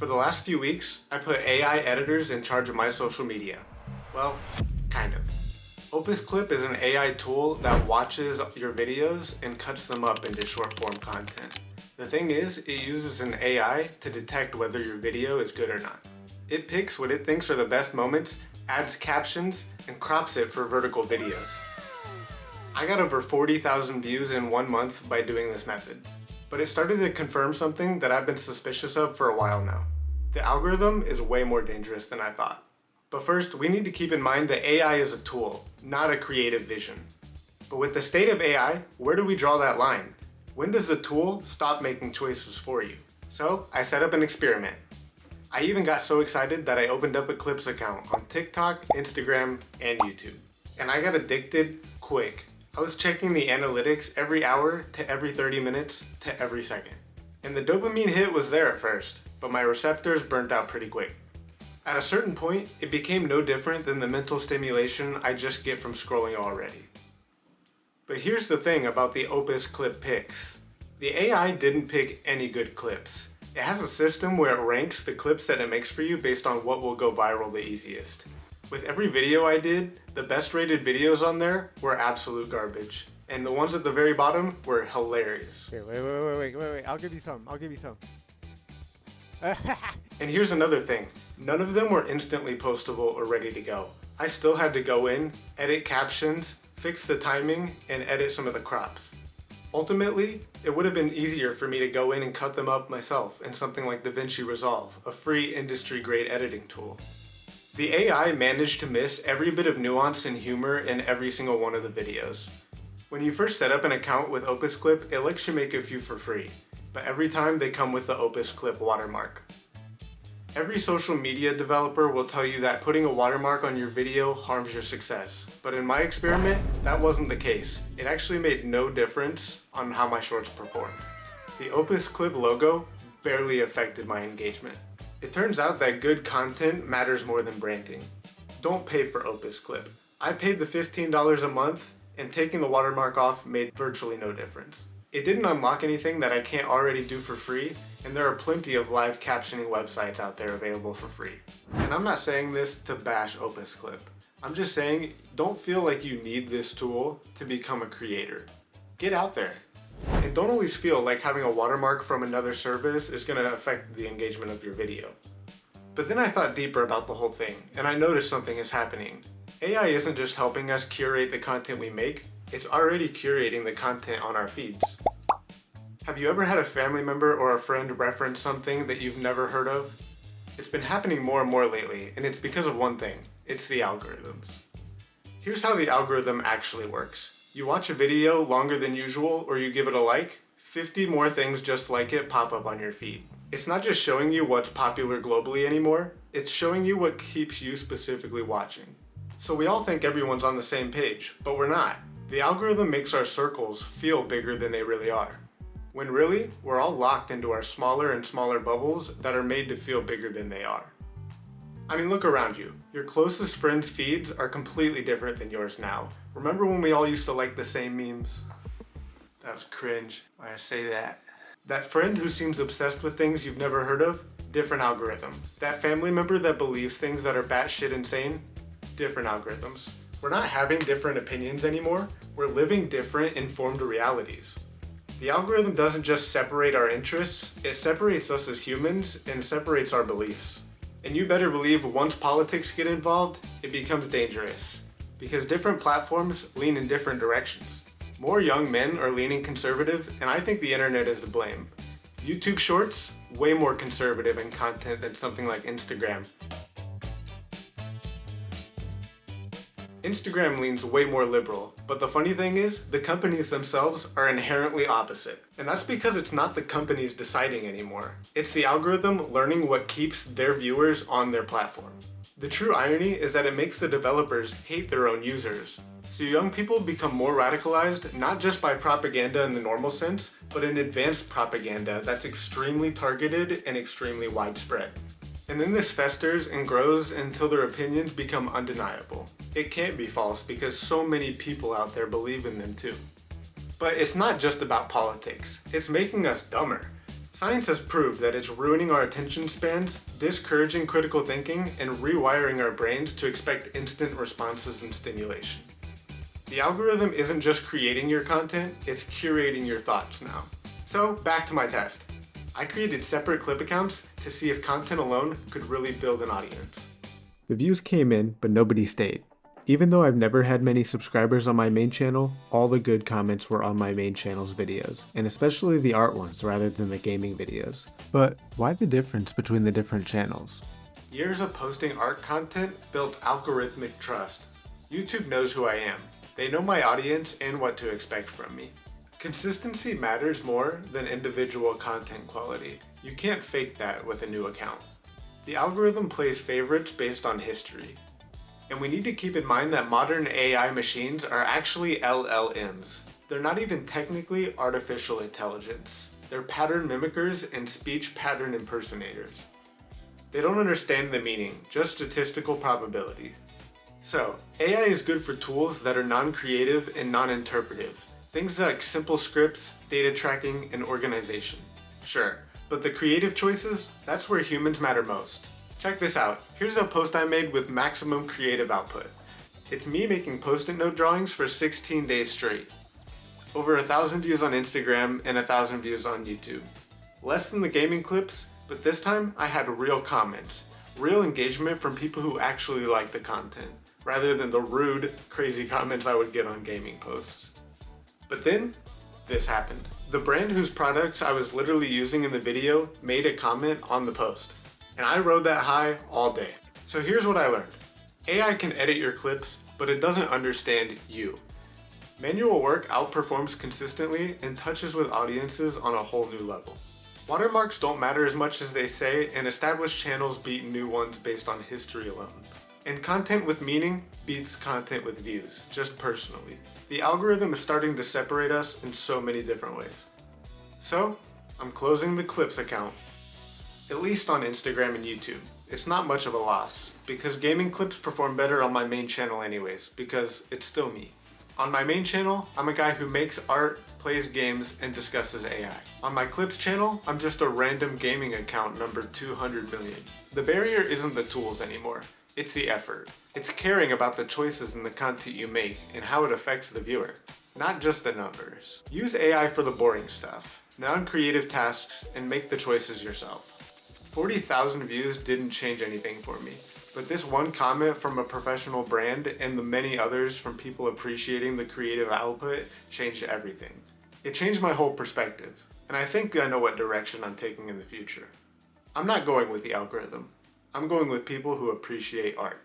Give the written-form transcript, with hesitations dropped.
For the last few weeks, I put AI editors in charge of my social media. Well, kind of. Opus Clip is an AI tool that watches your videos and cuts them up into short form content. The thing is, it uses an AI to detect whether your video is good or not. It picks what it thinks are the best moments, adds captions, and crops it for vertical videos. I got over 40,000 views in 1 month by doing this method. But it started to confirm something that I've been suspicious of for a while now. The algorithm is way more dangerous than I thought. But first, we need to keep in mind that AI is a tool, not a creative vision. But with the state of AI, where do we draw that line? When does the tool stop making choices for you? So I set up an experiment. I even got so excited that I opened up a Clips account on TikTok, Instagram, and YouTube. And I got addicted quick. I was checking the analytics every hour to every 30 minutes to every second. And the dopamine hit was there at first, but my receptors burnt out pretty quick. At a certain point, it became no different than the mental stimulation I just get from scrolling already. But here's the thing about the Opus Clip picks. The AI didn't pick any good clips. It has a system where it ranks the clips that it makes for you based on what will go viral the easiest. With every video I did, the best rated videos on there were absolute garbage. And the ones at the very bottom were hilarious. Wait. I'll give you some. And here's another thing. None of them were instantly postable or ready to go. I still had to go in, edit captions, fix the timing, and edit some of the crops. Ultimately, it would have been easier for me to go in and cut them up myself in something like DaVinci Resolve, a free industry-grade editing tool. The AI managed to miss every bit of nuance and humor in every single one of the videos. When you first set up an account with Opus Clip, it lets you make a few for free, but every time they come with the Opus Clip watermark. Every social media developer will tell you that putting a watermark on your video harms your success, but in my experiment, that wasn't the case. It actually made no difference on how my shorts performed. The Opus Clip logo barely affected my engagement. It turns out that good content matters more than branding. Don't pay for Opus Clip. I paid the $15 a month, and taking the watermark off made virtually no difference. It didn't unlock anything that I can't already do for free, and there are plenty of live captioning websites out there available for free. And I'm not saying this to bash Opus Clip. I'm just saying, don't feel like you need this tool to become a creator. Get out there. And don't always feel like having a watermark from another service is going to affect the engagement of your video. But then I thought deeper about the whole thing, and I noticed something is happening. AI isn't just helping us curate the content we make, it's already curating the content on our feeds. Have you ever had a family member or a friend reference something that you've never heard of? It's been happening more and more lately, and it's because of one thing. It's the algorithms. Here's how the algorithm actually works. You watch a video longer than usual, or you give it a like, 50 more things just like it pop up on your feed. It's not just showing you what's popular globally anymore, it's showing you what keeps you specifically watching. So we all think everyone's on the same page, but we're not. The algorithm makes our circles feel bigger than they really are. When really, we're all locked into our smaller and smaller bubbles that are made to feel bigger than they are. I mean, look around you. Your closest friends' feeds are completely different than yours now. Remember when we all used to like the same memes? That was cringe. Why I say that? That friend who seems obsessed with things you've never heard of? Different algorithm. That family member that believes things that are batshit insane? Different algorithms. We're not having different opinions anymore. We're living different, informed realities. The algorithm doesn't just separate our interests, it separates us as humans and separates our beliefs. And you better believe once politics get involved, it becomes dangerous. Because different platforms lean in different directions. More young men are leaning conservative, and I think the internet is to blame. YouTube Shorts, way more conservative in content than something like Instagram. Instagram leans way more liberal, but the funny thing is, the companies themselves are inherently opposite. And that's because it's not the companies deciding anymore. It's the algorithm learning what keeps their viewers on their platform. The true irony is that it makes the developers hate their own users. So young people become more radicalized, not just by propaganda in the normal sense, but in advanced propaganda that's extremely targeted and extremely widespread. And then this festers and grows until their opinions become undeniable. It can't be false because so many people out there believe in them too. But it's not just about politics, it's making us dumber. Science has proved that it's ruining our attention spans, discouraging critical thinking, and rewiring our brains to expect instant responses and stimulation. The algorithm isn't just creating your content, it's curating your thoughts now. So, back to my test. I created separate clip accounts to see if content alone could really build an audience. The views came in, but nobody stayed. Even though I've never had many subscribers on my main channel, all the good comments were on my main channel's videos, and especially the art ones rather than the gaming videos. But why the difference between the different channels? Years of posting art content built algorithmic trust. YouTube knows who I am. They know my audience and what to expect from me. Consistency matters more than individual content quality. You can't fake that with a new account. The algorithm plays favorites based on history. And we need to keep in mind that modern AI machines are actually LLMs. They're not even technically artificial intelligence. They're pattern mimickers and speech pattern impersonators. They don't understand the meaning, just statistical probability. So, AI is good for tools that are non-creative and non-interpretive. Things like simple scripts, data tracking, and organization. Sure, but the creative choices, that's where humans matter most. Check this out. Here's a post I made with maximum creative output. It's me making post-it note drawings for 16 days straight. Over 1,000 views on Instagram and 1,000 views on YouTube. Less than the gaming clips, but this time I had real comments. Real engagement from people who actually like the content, rather than the rude, crazy comments I would get on gaming posts. But then, this happened. The brand whose products I was literally using in the video made a comment on the post. And I rode that high all day. So here's what I learned. AI can edit your clips, but it doesn't understand you. Manual work outperforms consistently and touches with audiences on a whole new level. Watermarks don't matter as much as they say, and established channels beat new ones based on history alone. And content with meaning beats content with views, just personally. The algorithm is starting to separate us in so many different ways. So, I'm closing the Clips account. At least on Instagram and YouTube. It's not much of a loss, because gaming clips perform better on my main channel anyways, because it's still me. On my main channel, I'm a guy who makes art, plays games, and discusses AI. On my Clips channel, I'm just a random gaming account number 200 million. The barrier isn't the tools anymore, it's the effort. It's caring about the choices in the content you make and how it affects the viewer, not just the numbers. Use AI for the boring stuff, non-creative tasks, and make the choices yourself. 40,000 views didn't change anything for me, but this one comment from a professional brand and the many others from people appreciating the creative output changed everything. It changed my whole perspective, and I think I know what direction I'm taking in the future. I'm not going with the algorithm. I'm going with people who appreciate art.